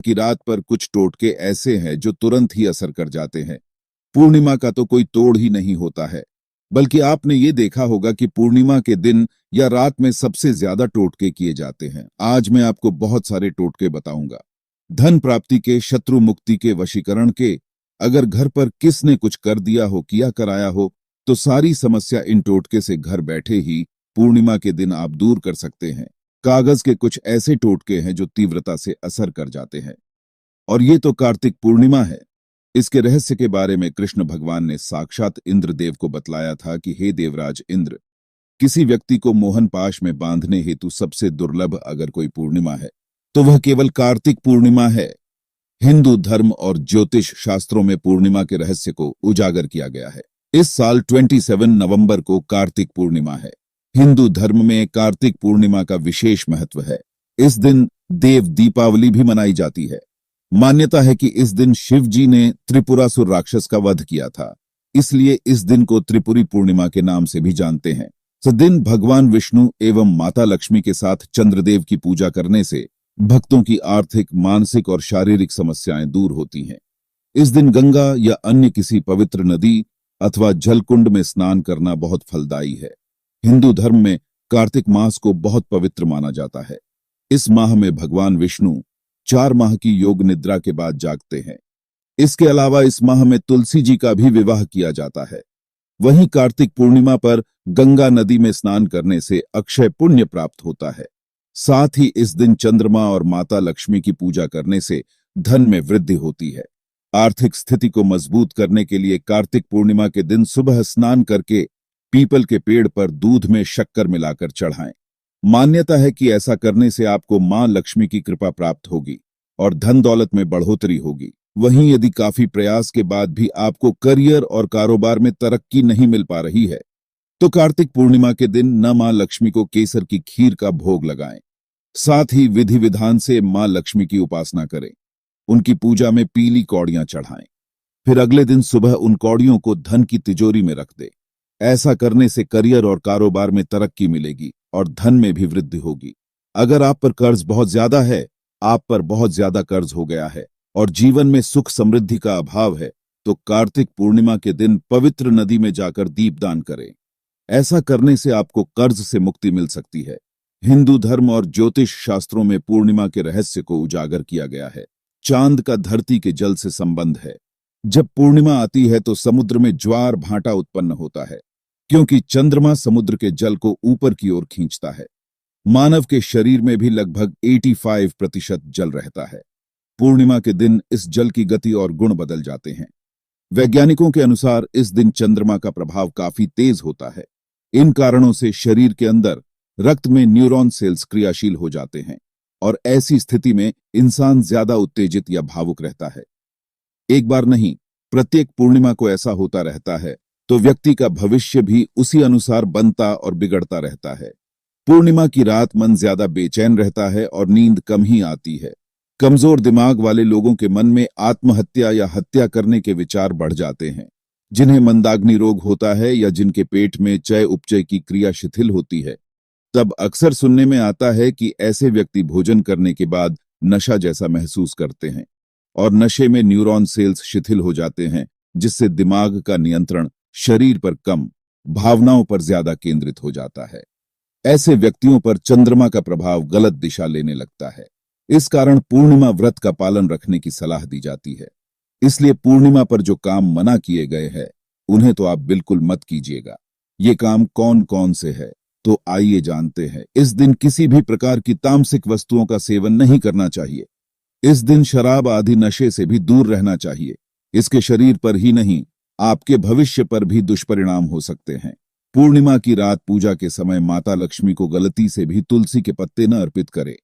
कि रात पर कुछ टोटके ऐसे हैं जो तुरंत ही असर कर जाते हैं। पूर्णिमा का तो कोई तोड़ ही नहीं होता है। बल्कि आपने ये देखा होगा कि पूर्णिमा के दिन या रात में सबसे ज्यादा टोटके किए जाते हैं। आज मैं आपको बहुत सारे टोटके बताऊंगा। धन प्राप्ति के, शत्रु मुक्ति के, वशीकरण के। अगर घर पर किसने कुछ कर दिया हो, किया कराया हो, तो सारी समस्या इन टोटके से घर बैठे ही पूर्णिमा के दिन आप दूर कर सकते हैं। कागज के कुछ ऐसे टोटके हैं जो तीव्रता से असर कर जाते हैं। और ये तो कार्तिक पूर्णिमा है। इसके रहस्य के बारे में कृष्ण भगवान ने साक्षात इंद्रदेव को बतलाया था कि हे देवराज इंद्र, किसी व्यक्ति को मोहन पाश में बांधने हेतु सबसे दुर्लभ अगर कोई पूर्णिमा है तो वह केवल कार्तिक पूर्णिमा है। हिंदू धर्म और ज्योतिष शास्त्रों में पूर्णिमा के रहस्य को उजागर किया गया है। इस साल 27 नवंबर को कार्तिक पूर्णिमा है। हिंदू धर्म में कार्तिक पूर्णिमा का विशेष महत्व है। इस दिन देव दीपावली भी मनाई जाती है। मान्यता है कि इस दिन शिव जी ने त्रिपुरासुर राक्षस का वध किया था, इसलिए इस दिन को त्रिपुरी पूर्णिमा के नाम से भी जानते हैं। इस दिन भगवान विष्णु एवं माता लक्ष्मी के साथ चंद्रदेव की पूजा करने से भक्तों की आर्थिक, मानसिक और शारीरिक समस्याएं दूर होती हैं। इस दिन गंगा या अन्य किसी पवित्र नदी अथवा जलकुंड में स्नान करना बहुत फलदायी है। हिंदू धर्म में कार्तिक मास को बहुत पवित्र माना जाता है। इस माह में भगवान विष्णु 4 माह की योग निद्रा के बाद जागते हैं। इसके अलावा इस माह में तुलसी जी का भी विवाह किया जाता है। वहीं कार्तिक पूर्णिमा पर गंगा नदी में स्नान करने से अक्षय पुण्य प्राप्त होता है। साथ ही इस दिन चंद्रमा और माता लक्ष्मी की पूजा करने से धन में वृद्धि होती है। आर्थिक स्थिति को मजबूत करने के लिए कार्तिक पूर्णिमा के दिन सुबह स्नान करके पीपल के पेड़ पर दूध में शक्कर मिलाकर चढ़ाएं। मान्यता है कि ऐसा करने से आपको मां लक्ष्मी की कृपा प्राप्त होगी और धन दौलत में बढ़ोतरी होगी। वहीं यदि काफी प्रयास के बाद भी आपको करियर और कारोबार में तरक्की नहीं मिल पा रही है, तो कार्तिक पूर्णिमा के दिन न मां लक्ष्मी को केसर की खीर का भोग लगाएं। साथ ही विधि विधान से मां लक्ष्मी की उपासना करें। उनकी पूजा में पीली कौड़ियां चढ़ाएं। फिर अगले दिन सुबह उन कौड़ियों को धन की तिजोरी में रख दें। ऐसा करने से करियर और कारोबार में तरक्की मिलेगी और धन में भी वृद्धि होगी। अगर आप पर कर्ज बहुत ज्यादा है, आप पर बहुत ज्यादा कर्ज हो गया है और जीवन में सुख समृद्धि का अभाव है, तो कार्तिक पूर्णिमा के दिन पवित्र नदी में जाकर दीपदान करें। ऐसा करने से आपको कर्ज से मुक्ति मिल सकती है। हिंदू धर्म और ज्योतिष शास्त्रों में पूर्णिमा के रहस्य को उजागर किया गया है। चांद का धरती के जल से संबंध है। जब पूर्णिमा आती है तो समुद्र में ज्वार भाटा उत्पन्न होता है, क्योंकि चंद्रमा समुद्र के जल को ऊपर की ओर खींचता है। मानव के शरीर में भी लगभग 85% जल रहता है। पूर्णिमा के दिन इस जल की गति और गुण बदल जाते हैं। वैज्ञानिकों के अनुसार इस दिन चंद्रमा का प्रभाव काफी तेज होता है। इन कारणों से शरीर के अंदर रक्त में न्यूरॉन सेल्स क्रियाशील हो जाते हैं और ऐसी स्थिति में इंसान ज्यादा उत्तेजित या भावुक रहता है। एक बार नहीं, प्रत्येक पूर्णिमा को ऐसा होता रहता है, तो व्यक्ति का भविष्य भी उसी अनुसार बनता और बिगड़ता रहता है। पूर्णिमा की रात मन ज्यादा बेचैन रहता है और नींद कम ही आती है। कमजोर दिमाग वाले लोगों के मन में आत्महत्या या हत्या करने के विचार बढ़ जाते हैं। जिन्हें मंदाग्नि रोग होता है या जिनके पेट में चय उपचय की क्रिया शिथिल होती है, तब अक्सर सुनने में आता है कि ऐसे व्यक्ति भोजन करने के बाद नशा जैसा महसूस करते हैं और नशे में न्यूरॉन सेल्स शिथिल हो जाते हैं, जिससे दिमाग का नियंत्रण शरीर पर कम, भावनाओं पर ज्यादा केंद्रित हो जाता है। ऐसे व्यक्तियों पर चंद्रमा का प्रभाव गलत दिशा लेने लगता है। इस कारण पूर्णिमा व्रत का पालन रखने की सलाह दी जाती है। इसलिए पूर्णिमा पर जो काम मना किए गए हैं, उन्हें तो आप बिल्कुल मत कीजिएगा। ये काम कौन कौन से है, तो आइए जानते हैं। इस दिन किसी भी प्रकार की तामसिक वस्तुओं का सेवन नहीं करना चाहिए। इस दिन शराब आदि नशे से भी दूर रहना चाहिए। इसके शरीर पर ही नहीं, आपके भविष्य पर भी दुष्परिणाम हो सकते हैं। पूर्णिमा की रात पूजा के समय माता लक्ष्मी को गलती से भी तुलसी के पत्ते न अर्पित करें।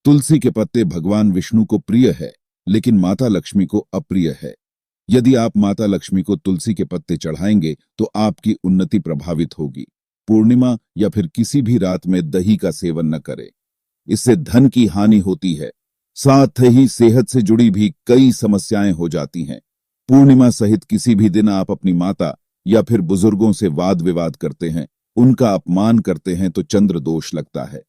तुलसी के पत्ते भगवान विष्णु को प्रिय है, लेकिन माता लक्ष्मी को अप्रिय है। यदि आप माता लक्ष्मी को तुलसी के पत्ते चढ़ाएंगे तो आपकी उन्नति प्रभावित होगी। पूर्णिमा या फिर किसी भी रात में दही का सेवन न करें। इससे धन की हानि होती है, साथ ही सेहत से जुड़ी भी कई समस्याएं हो जाती हैं। पूर्णिमा सहित किसी भी दिन आप अपनी माता या फिर बुजुर्गों से वाद विवाद करते हैं, उनका अपमान करते हैं, तो चंद्र दोष लगता है।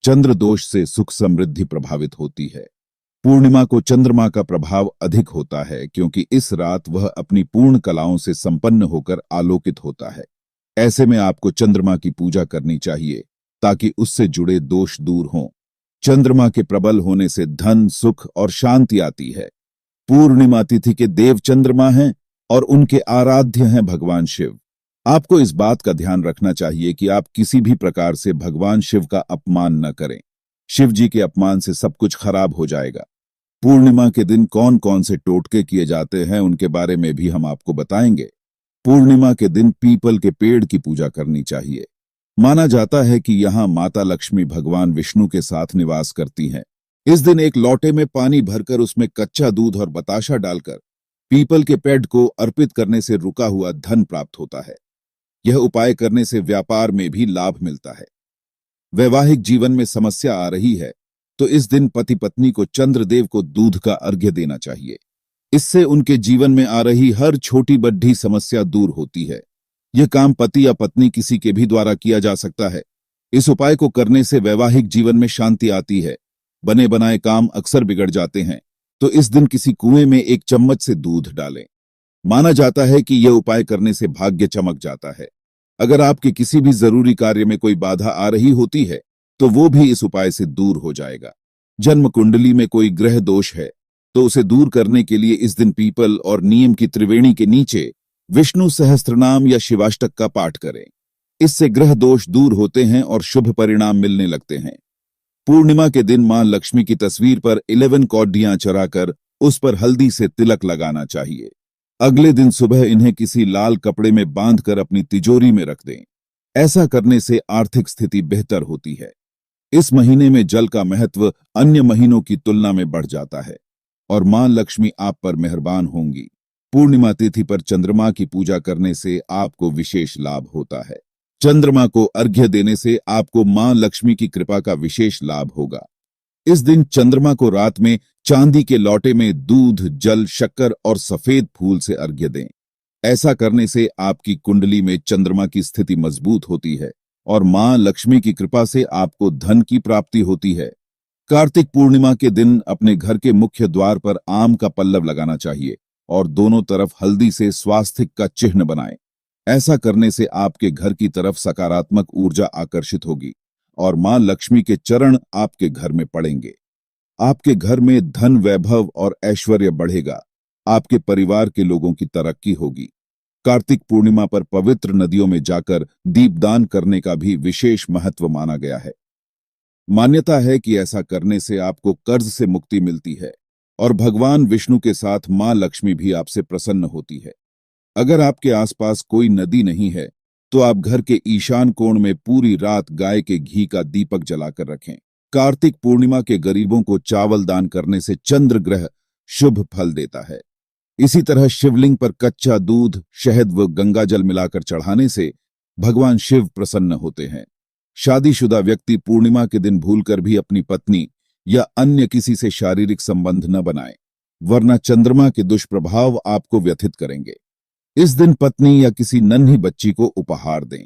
चंद्र दोष से सुख समृद्धि प्रभावित होती है। पूर्णिमा को चंद्रमा का प्रभाव अधिक होता है क्योंकि इस रात वह अपनी पूर्ण कलाओं से संपन्न होकर आलोकित होता है। ऐसे में आपको चंद्रमा की पूजा करनी चाहिए ताकि उससे जुड़े दोष दूर हों। चंद्रमा के प्रबल होने से धन, सुख और शांति आती है। पूर्णिमा तिथि के देव चंद्रमा हैं और उनके आराध्य हैं भगवान शिव। आपको इस बात का ध्यान रखना चाहिए कि आप किसी भी प्रकार से भगवान शिव का अपमान न करें। शिव जी के अपमान से सब कुछ खराब हो जाएगा। पूर्णिमा के दिन कौन कौन से टोटके किए जाते हैं उनके बारे में भी हम आपको बताएंगे। पूर्णिमा के दिन पीपल के पेड़ की पूजा करनी चाहिए। माना जाता है कि यहाँ माता लक्ष्मी भगवान विष्णु के साथ निवास करती हैं। इस दिन एक लोटे में पानी भरकर उसमें कच्चा दूध और बताशा डालकर पीपल के पेड़ को अर्पित करने से रुका हुआ धन प्राप्त होता है। यह उपाय करने से व्यापार में भी लाभ मिलता है। वैवाहिक जीवन में समस्या आ रही है तो इस दिन पति पत्नी को चंद्रदेव को दूध का अर्घ्य देना चाहिए। इससे उनके जीवन में आ रही हर छोटी बड्ढी समस्या दूर होती है। यह काम पति या पत्नी किसी के भी द्वारा किया जा सकता है। इस उपाय को करने से वैवाहिक जीवन में शांति आती है। बने बनाए काम अक्सर बिगड़ जाते हैं, तो इस दिन किसी कुएं में एक चम्मच से दूध डालें। माना जाता है कि यह उपाय करने से भाग्य चमक जाता है। अगर आपके किसी भी जरूरी कार्य में कोई बाधा आ रही होती है तो वो भी इस उपाय से दूर हो जाएगा। जन्म कुंडली में कोई ग्रह दोष है तो उसे दूर करने के लिए इस दिन पीपल और नीम की त्रिवेणी के नीचे विष्णु सहस्त्रनाम या शिवाष्टक का पाठ करें। इससे ग्रह दोष दूर होते हैं और शुभ परिणाम मिलने लगते हैं। पूर्णिमा के दिन मां लक्ष्मी की तस्वीर पर 11 कौडियां चढ़ाकर उस पर हल्दी से तिलक लगाना चाहिए। अगले दिन सुबह इन्हें किसी लाल कपड़े में बांधकर अपनी तिजोरी में रख दें। ऐसा करने से आर्थिक स्थिति बेहतर होती है। इस महीने में जल का महत्व अन्य महीनों की तुलना में बढ़ जाता है और मां लक्ष्मी आप पर मेहरबान होंगी। पूर्णिमा तिथि पर चंद्रमा की पूजा करने से आपको विशेष लाभ होता है। चंद्रमा को अर्घ्य देने से आपको मां लक्ष्मी की कृपा का विशेष लाभ होगा। इस दिन चंद्रमा को रात में चांदी के लौटे में दूध, जल, शक्कर और सफेद फूल से अर्घ्य दें। ऐसा करने से आपकी कुंडली में चंद्रमा की स्थिति मजबूत होती है और मां लक्ष्मी की कृपा से आपको धन की प्राप्ति होती है। कार्तिक पूर्णिमा के दिन अपने घर के मुख्य द्वार पर आम का पल्लव लगाना चाहिए और दोनों तरफ हल्दी से स्वास्तिक का चिन्ह बनाएं। ऐसा करने से आपके घर की तरफ सकारात्मक ऊर्जा आकर्षित होगी और मां लक्ष्मी के चरण आपके घर में पड़ेंगे। आपके घर में धन, वैभव और ऐश्वर्य बढ़ेगा। आपके परिवार के लोगों की तरक्की होगी। कार्तिक पूर्णिमा पर पवित्र नदियों में जाकर दीपदान करने का भी विशेष महत्व माना गया है। मान्यता है कि ऐसा करने से आपको कर्ज से मुक्ति मिलती है और भगवान विष्णु के साथ मां लक्ष्मी भी आपसे प्रसन्न होती है। अगर आपके आसपास कोई नदी नहीं है तो आप घर के ईशान कोण में पूरी रात गाय के घी का दीपक जलाकर रखें। कार्तिक पूर्णिमा के गरीबों को चावल दान करने से चंद्र ग्रह शुभ फल देता है। इसी तरह शिवलिंग पर कच्चा दूध, शहद व गंगा जल मिलाकर चढ़ाने से भगवान शिव प्रसन्न होते हैं। शादीशुदा व्यक्ति पूर्णिमा के दिन भूलकर भी अपनी पत्नी या अन्य किसी से शारीरिक संबंध न बनाए, वरना चंद्रमा के दुष्प्रभाव आपको व्यथित करेंगे। इस दिन पत्नी या किसी नन्ही बच्ची को उपहार दें।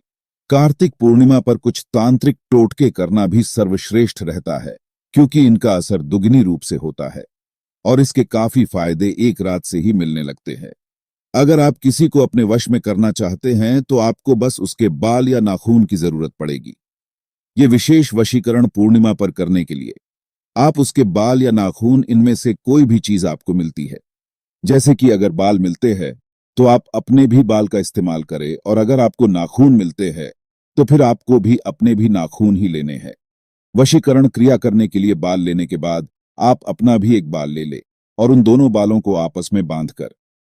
कार्तिक पूर्णिमा पर कुछ तांत्रिक टोटके करना भी सर्वश्रेष्ठ रहता है क्योंकि इनका असर दुगनी रूप से होता है और इसके काफी फायदे एक रात से ही मिलने लगते हैं। अगर आप किसी को अपने वश में करना चाहते हैं तो आपको बस उसके बाल या नाखून की जरूरत पड़ेगी। ये विशेष वशीकरण पूर्णिमा पर करने के लिए आप उसके बाल या नाखून, इनमें से कोई भी चीज आपको मिलती है। जैसे कि अगर बाल मिलते हैं तो आप अपने भी बाल का इस्तेमाल करें और अगर आपको नाखून मिलते हैं तो फिर आपको भी अपने भी नाखून ही लेने हैं। वशीकरण क्रिया करने के लिए बाल लेने के बाद आप अपना भी एक बाल ले ले और उन दोनों बालों को आपस में बांधकर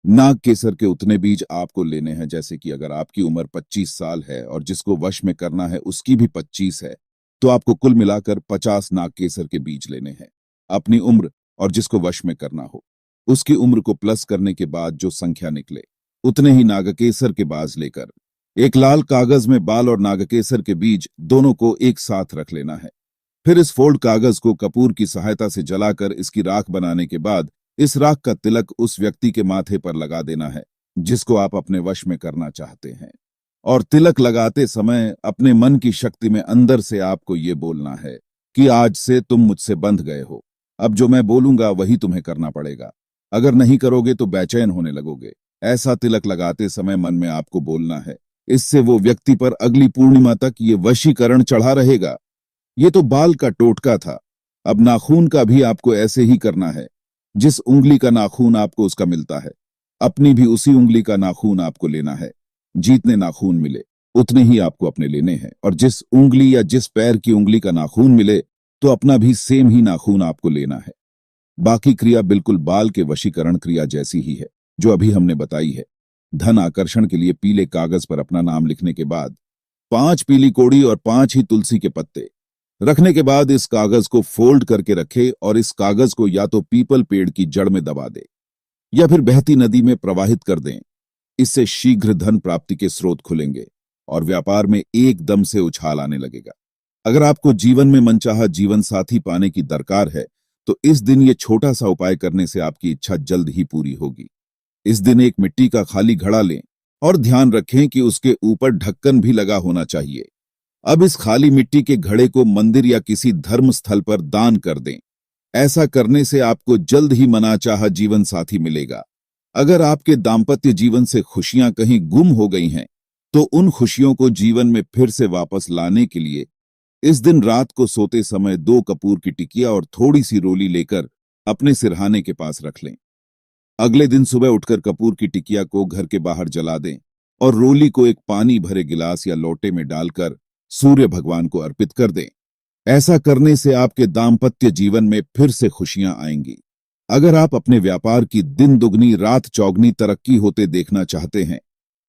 नाग केसर के उतने बीज आपको लेने हैं। जैसे कि अगर आपकी उम्र 25 साल है और जिसको वश में करना है उसकी भी 25 है तो आपको कुल मिलाकर 50 नाग केसर के बीज लेने हैं। अपनी उम्र और जिसको वश में करना हो उसकी उम्र को प्लस करने के बाद जो संख्या निकले उतने ही नागकेसर के बाज लेकर एक लाल कागज में बाल और नागकेसर के बीज दोनों को एक साथ रख लेना है। फिर इस फोल्ड कागज को कपूर की सहायता से जलाकर इसकी राख बनाने के बाद इस राख का तिलक उस व्यक्ति के माथे पर लगा देना है जिसको आप अपने वश में करना चाहते हैं। और तिलक लगाते समय अपने मन की शक्ति में अंदर से आपको ये बोलना है कि आज से तुम मुझसे बंध गए हो, अब जो मैं बोलूंगा वही तुम्हें करना पड़ेगा। अगर नहीं करोगे तो बेचैन होने लगोगे। ऐसा तिलक लगाते समय मन में आपको बोलना है। इससे वो व्यक्ति पर अगली पूर्णिमा तक ये वशीकरण चढ़ा रहेगा। ये तो बाल का टोटका था। अब नाखून का भी आपको ऐसे ही करना है। जिस उंगली का नाखून आपको उसका मिलता है, अपनी भी उसी उंगली का नाखून आपको लेना है। जितने नाखून मिले उतने ही आपको अपने लेने हैं, और जिस उंगली या जिस पैर की उंगली का नाखून मिले तो अपना भी सेम ही नाखून आपको लेना है। बाकी क्रिया बिल्कुल बाल के वशीकरण क्रिया जैसी ही है जो अभी हमने बताई है। धन आकर्षण के लिए पीले कागज पर अपना नाम लिखने के बाद 5 पीली कोड़ी और 5 ही तुलसी के पत्ते रखने के बाद इस कागज को फोल्ड करके रखे और इस कागज को या तो पीपल पेड़ की जड़ में दबा दे या फिर बहती नदी में प्रवाहित कर दें। इससे शीघ्र धन प्राप्ति के स्रोत खुलेंगे और व्यापार में एकदम से उछाल आने लगेगा। अगर आपको जीवन में मनचाहा जीवन साथी पाने की दरकार है तो इस दिन ये छोटा सा उपाय करने से आपकी इच्छा जल्द ही पूरी होगी। इस दिन एक मिट्टी का खाली घड़ा लें और ध्यान रखें कि उसके ऊपर ढक्कन भी लगा होना चाहिए। अब इस खाली मिट्टी के घड़े को मंदिर या किसी धर्म स्थल पर दान कर दें। ऐसा करने से आपको जल्द ही मनाचाहा जीवन साथी मिलेगा। अगर आपके दाम्पत्य जीवन से खुशियां कहीं गुम हो गई हैं तो उन खुशियों को जीवन में फिर से वापस लाने के लिए इस दिन रात को सोते समय 2 कपूर की टिकिया और थोड़ी सी रोली लेकर अपने सिरहाने के पास रख लें। अगले दिन सुबह उठकर कपूर की टिकिया को घर के बाहर जला दें और रोली को एक पानी भरे गिलास या लोटे में डालकर सूर्य भगवान को अर्पित कर दें। ऐसा करने से आपके दाम्पत्य जीवन में फिर से खुशियां आएंगी। अगर आप अपने व्यापार की दिन दुगनी रात चौगनी तरक्की होते देखना चाहते हैं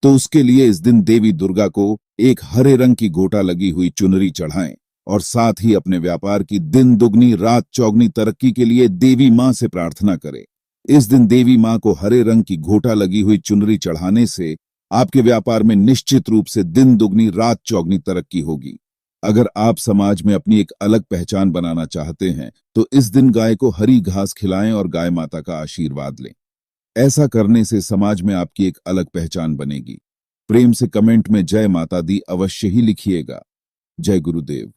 तो उसके लिए इस दिन देवी दुर्गा को एक हरे रंग की गोटा लगी हुई चुनरी चढ़ाएं और साथ ही अपने व्यापार की दिन दुगनी रात चौगनी तरक्की के लिए देवी मां से प्रार्थना करें। इस दिन देवी मां को हरे रंग की घोटा लगी हुई चुनरी चढ़ाने से आपके व्यापार में निश्चित रूप से दिन दुगनी रात चौगनी तरक्की होगी। अगर आप समाज में अपनी एक अलग पहचान बनाना चाहते हैं तो इस दिन गाय को हरी घास खिलाएं और गाय माता का आशीर्वाद लें। ऐसा करने से समाज में आपकी एक अलग पहचान बनेगी। प्रेम से कमेंट में जय माता दी अवश्य ही लिखिएगा। जय गुरुदेव।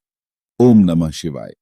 ओम नमः शिवाय।